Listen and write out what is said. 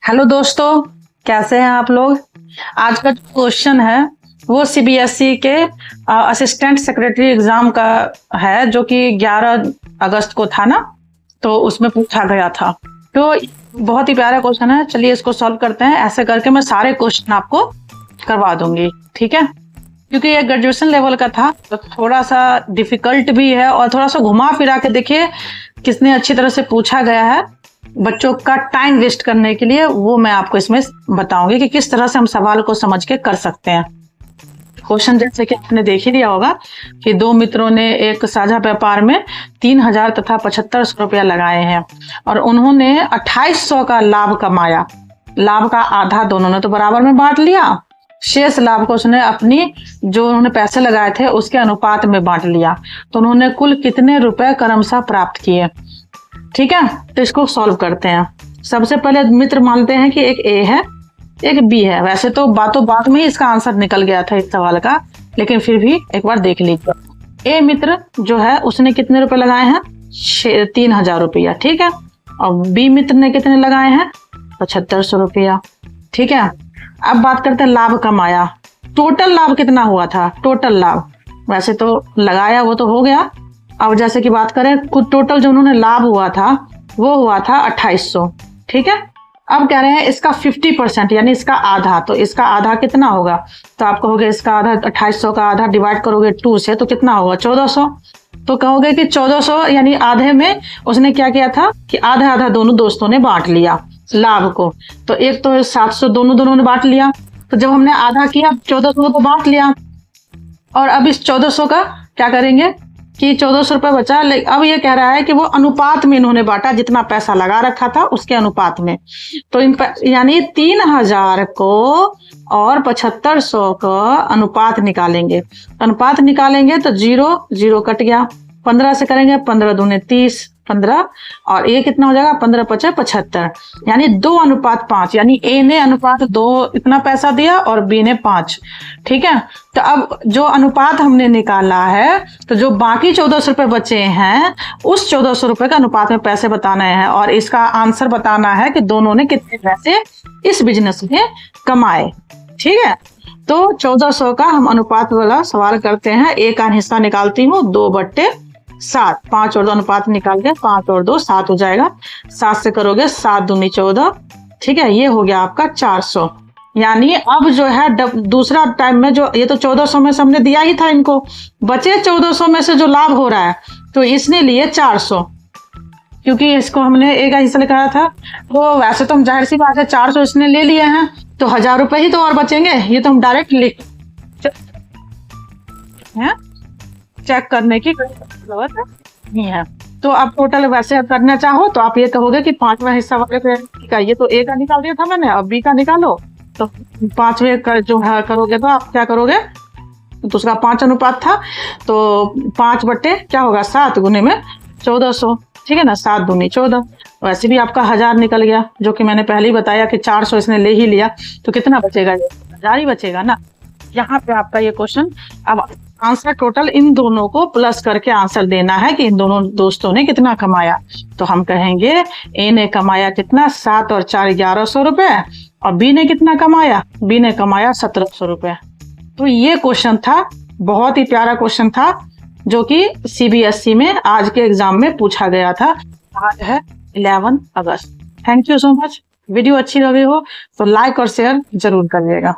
Hello दोस्तों, कैसे हैं आप लोग। आज का जो क्वेश्चन है वो सीबीएसई के असिस्टेंट सेक्रेटरी एग्जाम का है, जो कि 11 अगस्त को था ना, तो उसमें पूछा गया था। तो बहुत ही प्यारा क्वेश्चन है, चलिए इसको सॉल्व करते हैं। ऐसे करके मैं सारे क्वेश्चन आपको करवा दूंगी, ठीक है। क्योंकि ये ग्रेजुएशन लेवल का था तो थोड़ा सा डिफिकल्ट भी है, और थोड़ा सा घुमा फिरा के देखिए कितने अच्छी तरह से पूछा गया है। बच्चों का टाइम वेस्ट करने के लिए वो मैं आपको इसमें बताऊंगी कि किस तरह से हम सवाल को समझ के कर सकते हैं। क्वेश्चन जैसे कि आपने देख ही लिया होगा कि दो मित्रों ने एक साझा व्यापार में 3000 तथा 7500 रुपया लगाए हैं और उन्होंने 2800 का लाभ कमाया। लाभ का आधा दोनों ने तो बराबर में बांट लिया, शेष लाभ को उसने अपनी जो उन्होंने पैसे लगाए थे उसके अनुपात में बांट लिया। तो उन्होंने कुल कितने रुपए क्रमशः प्राप्त किए, ठीक है। तो इसको सॉल्व करते हैं। सबसे पहले मित्र मानते हैं कि एक ए है एक बी है। वैसे तो बातों बात में ही इसका आंसर निकल गया था इस सवाल का, लेकिन फिर भी एक बार देख लीजिए। ए मित्र जो है उसने कितने रुपए लगाए हैं, 3000 रुपया, ठीक है। और बी मित्र ने कितने लगाए हैं, 7500 रुपया, ठीक है। अब बात करते हैं लाभ कमाया। टोटल लाभ कितना हुआ था, टोटल लाभ वैसे तो लगाया वो तो हो गया। अब जैसे कि बात करें टोटल जो उन्होंने लाभ हुआ था वो हुआ था 2800, ठीक है। अब कह रहे हैं इसका 50% यानी इसका आधा, तो इसका आधा कितना होगा, तो आप कहोगे इसका आधा 2800 का आधा डिवाइड करोगे 2 से तो कितना होगा 1400। तो कहोगे कि 1400 यानी आधे में उसने क्या किया था कि आधा आधा दोनों दोस्तों ने बांट लिया लाभ को। तो एक तो 700 दोनों ने बांट लिया, तो जब हमने आधा किया 1400 को बांट लिया। और अब इस 1400 का क्या करेंगे कि 1400 रुपये बचा। अब ये कह रहा है कि वो अनुपात में इन्होंने बांटा, जितना पैसा लगा रखा था उसके अनुपात में। तो यानी 3000 को और 7500 का अनुपात निकालेंगे। अनुपात निकालेंगे तो 0 0 कट गया, 15 से करेंगे 15 दूने 30, 15 और ये कितना हो जाएगा 15 5 75, यानी 2:5, यानी ए ने अनुपात 2 इतना पैसा दिया और बी ने 5, ठीक है। तो अब जो अनुपात हमने निकाला है तो जो बाकी 1400 रुपये बचे हैं उस 1400 रुपये का अनुपात में पैसे बताना है, और इसका आंसर बताना है कि दोनों ने कितने पैसे इस बिजनेस में कमाए, ठीक है। तो 1400 का हम अनुपात वाला सवाल करते हैं। ए का हिस्सा निकालती हूँ 2/7, 5 और 2 अनुपात निकाल के 5 और 2 7 हो जाएगा। 7 से करोगे 7 दूनी 14, ठीक है। ये हो गया आपका 400। यानी अब जो है दूसरा टाइम में जो ये तो 1400 में से हमने दिया ही था इनको, बचे 1400 में से जो लाभ हो रहा है तो इसने लिए 400, क्योंकि इसको हमने एक हिस्सा लिखाया था। तो वैसे तो हम जाहिर सी बात है 400 इसने ले लिए हैं तो 1000 रुपए ही तो और बचेंगे। ये तो हम डायरेक्ट लिख चेक करने की जरूरत नहीं है। तो आप टोटल वैसे करना चाहो तो आप ये कहोगे कि 5वां हिस्सा वाले का ये तो ए का निकाल दिया था मैंने, अब बी का निकालो। तो 5वें जो है करोगे तो आप क्या करोगे, तो उसका 5 अनुपात था तो 5 बट्टे क्या होगा 7 गुने में 1400, ठीक है ना। 7 दूनी 14, वैसे भी आपका 1000 निकल गया, जो कि मैंने पहले ही बताया कि 400 इसने ले ही लिया तो कितना बचेगा, 1000 ही बचेगा ना। यहाँ पे आपका ये क्वेश्चन अब आंसर टोटल इन दोनों को प्लस करके आंसर देना है कि इन दोनों दोस्तों ने कितना कमाया। तो हम कहेंगे ए ने कमाया कितना 7 और 4 1100 रुपए, और बी ने कितना कमाया, बी ने कमाया 1700 रुपए। तो ये क्वेश्चन था, बहुत ही प्यारा क्वेश्चन था, जो कि सीबीएसई में आज के एग्जाम में पूछा गया था। आज है 11 अगस्त। Thank you so much. Video अच्छी लगी हो तो लाइक और शेयर जरूर करिएगा।